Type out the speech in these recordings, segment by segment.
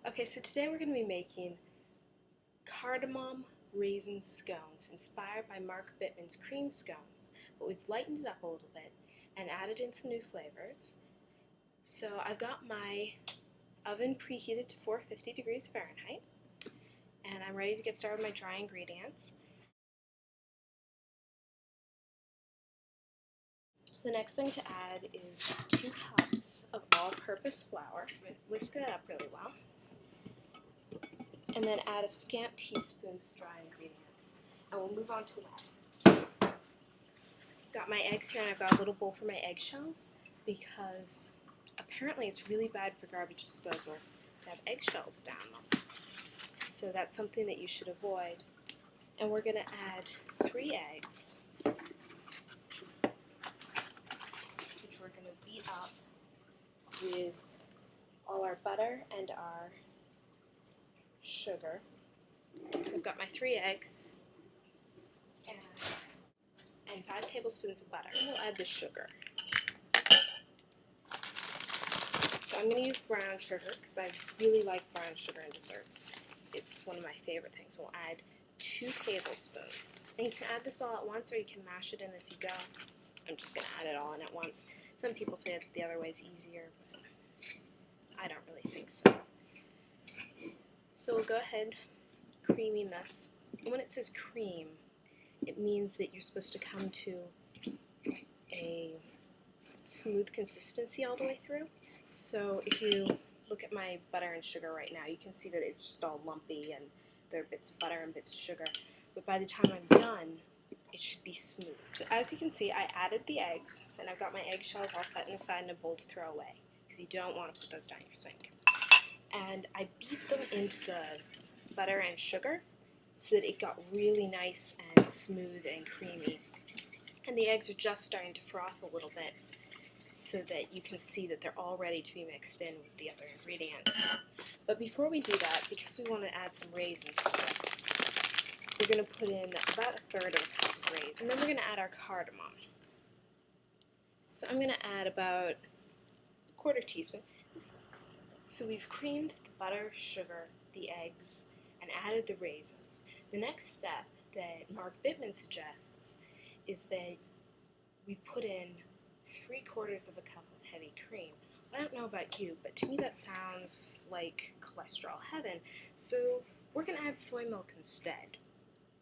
Okay, so today we're going to be making cardamom raisin scones inspired by Mark Bittman's cream scones, but we've lightened it up a little bit and added in some new flavors. So I've got my oven preheated to 450 degrees Fahrenheit, and I'm ready to get started with my dry ingredients. The next thing to add is 2 cups of all-purpose flour. Whisk that up really well. And then add a scant teaspoon's dry ingredients. And we'll move on to wet. Got my eggs here, and I've got a little bowl for my eggshells because apparently it's really bad for garbage disposals to have eggshells down them. So that's something that you should avoid. And we're going to add 3 eggs, which we're going to beat up with all our butter and our sugar. I've got my 3 eggs and 5 tablespoons of butter. And we'll add the sugar. So I'm going to use brown sugar because I really like brown sugar in desserts. It's one of my favorite things. We'll add 2 tablespoons. And you can add this all at once or you can mash it in as you go. I'm just going to add it all in at once. Some people say that the other way is easier, but I don't really think so. So we'll go ahead creaming this. And when it says cream, it means that you're supposed to come to a smooth consistency all the way through. So if you look at my butter and sugar right now, you can see that it's just all lumpy and there are bits of butter and bits of sugar. But by the time I'm done, it should be smooth. So as you can see, I added the eggs, and I've got my eggshells all set aside in a bowl to throw away because you don't want to put those down your sink. And I beat them into the butter and sugar so that it got really nice and smooth and creamy. And the eggs are just starting to froth a little bit so that you can see that they're all ready to be mixed in with the other ingredients. But before we do that, because we want to add some raisins to this, we're going to put in about 1/3 of a cup of raisins. And then we're going to add our cardamom. So I'm going to add about 1/4 teaspoon. So we've creamed the butter, sugar, the eggs, and added the raisins. The next step that Mark Bittman suggests is that we put in 3/4 of a cup of heavy cream. I don't know about you, but to me that sounds like cholesterol heaven. So we're going to add soy milk instead.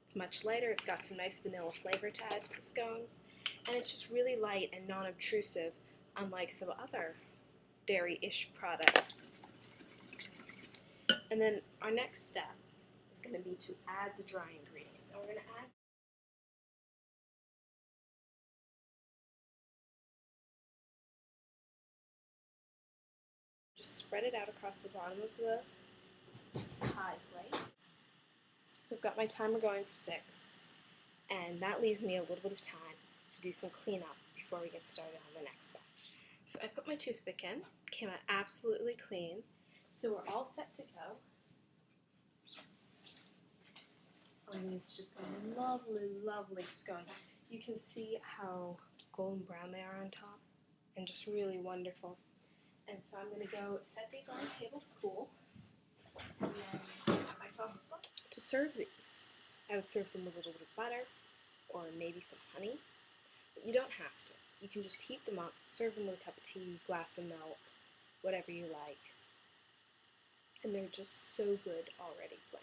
It's much lighter, it's got some nice vanilla flavor to add to the scones, and it's just really light and non-obtrusive, unlike some other dairy-ish products. And then our next step is going to be to add the dry ingredients. And we're going to add just spread it out across the bottom of the pie plate. So I've got my timer going for 6, and that leaves me a little bit of time to do some cleanup before we get started on the next batch. So I put my toothpick in, came out absolutely clean, so we're all set to go. On these just lovely, lovely scones. You can see how golden brown they are on top and just really wonderful. And so I'm going to go set these on the table to cool and then cut myself a slice. To serve these, I would serve them with a little bit of butter or maybe some honey, but you don't have to. You can just heat them up, serve them with a cup of tea, glass of milk, whatever you like. And they're just so good already plain.